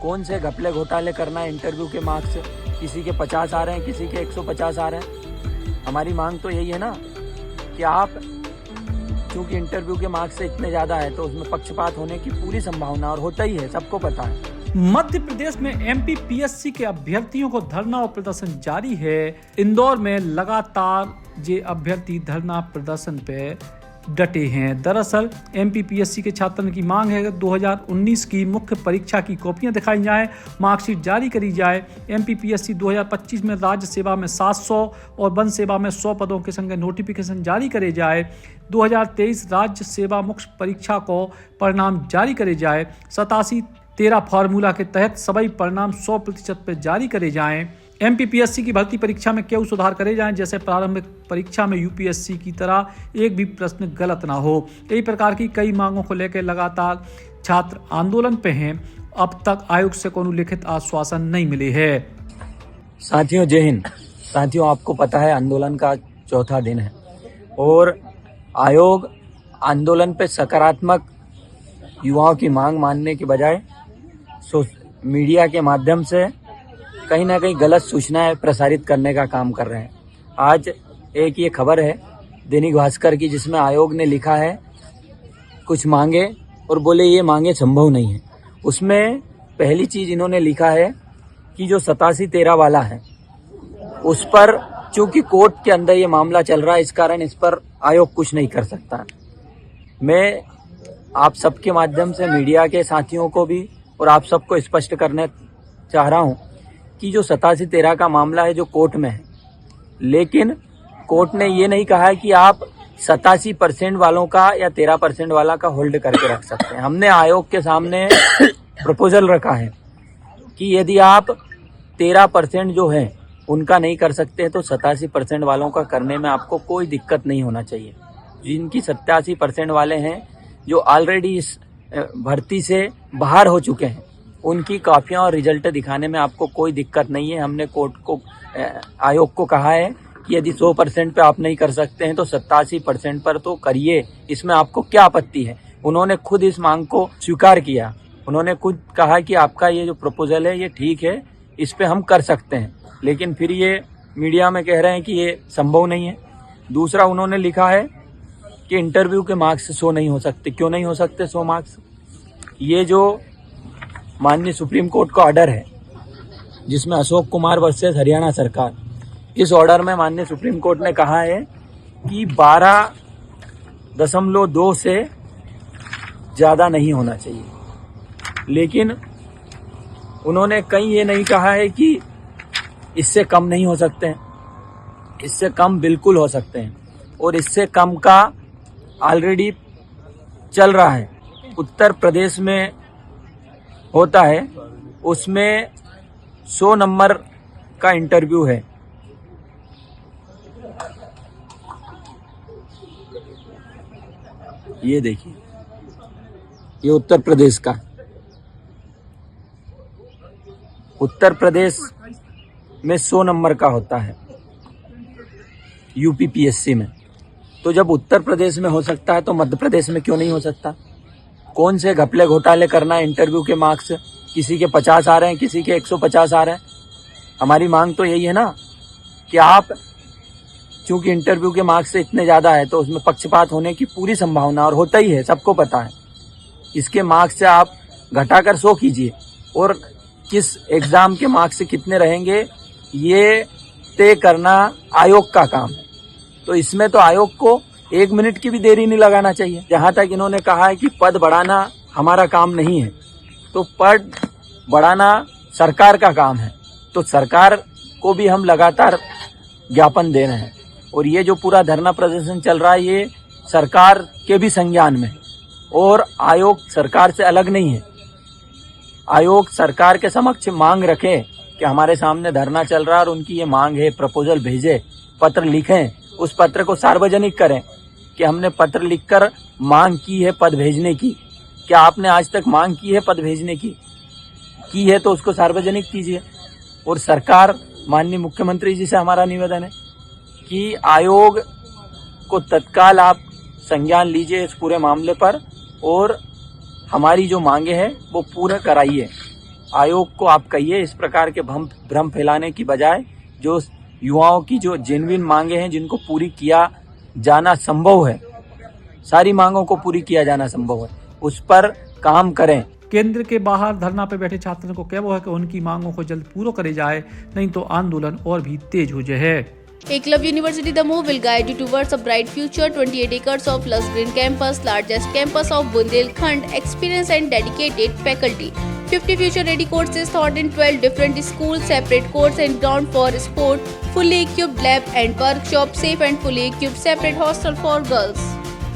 कौन से घपले घोटाले करना है इंटरव्यू के मार्क्स, किसी के 50 आ रहे हैं, किसी के 150 आ रहे हैं। हमारी मांग तो यही है ना कि आप क्योंकि इंटरव्यू के मार्क्स से इतने ज़्यादा है तो उसमें पक्षपात होने की पूरी संभावना और होता ही है, सबको पता है। मध्य प्रदेश में एमपीपीएससी के अभ्यर्थियों को धरना और प्रदर्शन जारी है। इंदौर में लगातार ये अभ्यर्थी धरना प्रदर्शन पे डटे हैं। दरअसल एमपीपीएससी के छात्रों की मांग है कि 2019 की मुख्य परीक्षा की कॉपियां दिखाई जाएं, मार्कशीट जारी करी जाए। एमपीपीएससी 2025 में राज्य सेवा में 700 और वन सेवा में 100 पदों के संग नोटिफिकेशन जारी करे जाए। 2023 राज्य सेवा मुख्य परीक्षा को परिणाम जारी करे जाए। 87-13 फार्मूला के तहत सभी परिणाम 100% पे जारी करे जाएं। एमपीपीएससी की भर्ती परीक्षा में क्यों सुधार करे जाएं, जैसे प्रारंभिक परीक्षा में यूपीएससी की तरह एक भी प्रश्न गलत ना हो। कई प्रकार की कई मांगों को लेकर लगातार छात्र आंदोलन पे हैं। अब तक आयोग से कोई लिखित आश्वासन नहीं मिले है। साथियों जय हिंद। साथियों, आपको पता है आंदोलन का चौथा दिन है और आयोग आंदोलन पे सकारात्मक युवाओं की मांग मानने के बजाय मीडिया के माध्यम से कहीं ना कहीं गलत सूचनाएं प्रसारित करने का काम कर रहे हैं। आज एक ये खबर है दैनिक भास्कर की जिसमें आयोग ने लिखा है कुछ मांगे और बोले ये मांगे संभव नहीं है। उसमें पहली चीज इन्होंने लिखा है कि जो 87-13 वाला है उस पर चूंकि कोर्ट के अंदर ये मामला चल रहा है, इस कारण इस पर आयोग कुछ नहीं कर सकता। मैं आप सबके माध्यम से मीडिया के साथियों को भी और आप सबको स्पष्ट करने चाह रहा हूं कि जो 87-13 का मामला है जो कोर्ट में है, लेकिन कोर्ट ने ये नहीं कहा है कि आप 87% वालों का या 13% वाला का होल्ड करके रख सकते हैं। हमने आयोग के सामने प्रपोजल रखा है कि यदि आप 13% जो है उनका नहीं कर सकते हैं तो 87% वालों का करने में आपको कोई दिक्कत नहीं होना चाहिए। जिनकी 87% वाले हैं जो ऑलरेडी इस भर्ती से बाहर हो चुके हैं उनकी कॉपियां और रिजल्ट दिखाने में आपको कोई दिक्कत नहीं है। हमने कोर्ट को आयोग को कहा है कि यदि 100% पे आप नहीं कर सकते हैं तो 87% पर तो करिए, इसमें आपको क्या आपत्ति है। उन्होंने खुद इस मांग को स्वीकार किया। उन्होंने खुद कहा कि आपका ये जो प्रपोजल है ये ठीक है, इस पे हम कर सकते हैं, लेकिन फिर ये मीडिया में कह रहे हैं कि ये संभव नहीं है। दूसरा उन्होंने लिखा है कि इंटरव्यू के मार्क्स 100 नहीं हो सकते। क्यों नहीं हो सकते 100 मार्क्स? ये जो माननीय सुप्रीम कोर्ट का ऑर्डर है जिसमें अशोक कुमार वर्सेस हरियाणा सरकार, इस ऑर्डर में माननीय सुप्रीम कोर्ट ने कहा है कि 12.2 से ज़्यादा नहीं होना चाहिए, लेकिन उन्होंने कहीं ये नहीं कहा है कि इससे कम नहीं हो सकते हैं। इससे कम बिल्कुल हो सकते हैं और इससे कम का ऑलरेडी चल रहा है। उत्तर प्रदेश में होता है, उसमें 100 नंबर का इंटरव्यू है। ये देखिए, ये उत्तर प्रदेश का, उत्तर प्रदेश में 100 नंबर का होता है यूपीपीएससी में। तो जब उत्तर प्रदेश में हो सकता है तो मध्य प्रदेश में क्यों नहीं हो सकता? कौन से घपले घोटाले करना है इंटरव्यू के मार्क्स, किसी के 50 आ रहे हैं, किसी के 150 आ रहे हैं। हमारी मांग तो यही है ना कि आप चूंकि इंटरव्यू के मार्क्स से इतने ज़्यादा है तो उसमें पक्षपात होने की पूरी संभावना और होता ही है, सबको पता है। इसके मार्क्स से आप घटाकर 100 कीजिए और किस एग्ज़ाम के मार्क्स से कितने रहेंगे ये तय करना आयोग का काम है। तो इसमें तो आयोग को 1 मिनट की भी देरी नहीं लगाना चाहिए। जहाँ तक इन्होंने कहा है कि पद बढ़ाना हमारा काम नहीं है, तो पद बढ़ाना सरकार का काम है। तो सरकार को भी हम लगातार ज्ञापन दे रहे हैं और ये जो पूरा धरना प्रदर्शन चल रहा है ये सरकार के भी संज्ञान में, और आयोग सरकार से अलग नहीं है। आयोग सरकार के समक्ष मांग रखे कि हमारे सामने धरना चल रहा है और उनकी ये मांग है, प्रपोजल भेजे, पत्र लिखें, उस पत्र को सार्वजनिक करें कि हमने पत्र लिखकर मांग की है पद भेजने की। क्या आपने आज तक मांग की है पद भेजने की है तो उसको सार्वजनिक कीजिए। और सरकार, माननीय मुख्यमंत्री जी से हमारा निवेदन है कि आयोग को तत्काल आप संज्ञान लीजिए इस पूरे मामले पर और हमारी जो मांगे हैं वो पूरा कराइए। आयोग को आप कहिए इस प्रकार के भ्रम फैलाने की बजाय जो युवाओं की जो जेन्युइन मांगे हैं, जिनको पूरी किया जाना संभव है, सारी मांगों को पूरी किया जाना संभव है, उस पर काम करें। केंद्र के बाहर धरना पे बैठे छात्रों को कहना है कि उनकी मांगों को जल्द पूरा करे जाए, नहीं तो आंदोलन और भी तेज हो जाए। Eklavya University, the move will guide you towards a bright future. 28 acres of lush green campus, largest campus of Bundelkhand, experienced and dedicated faculty. 50 future-ready courses taught in 12 different schools, separate courts and ground for sport, fully equipped lab and workshop, safe and fully equipped separate hostel for girls.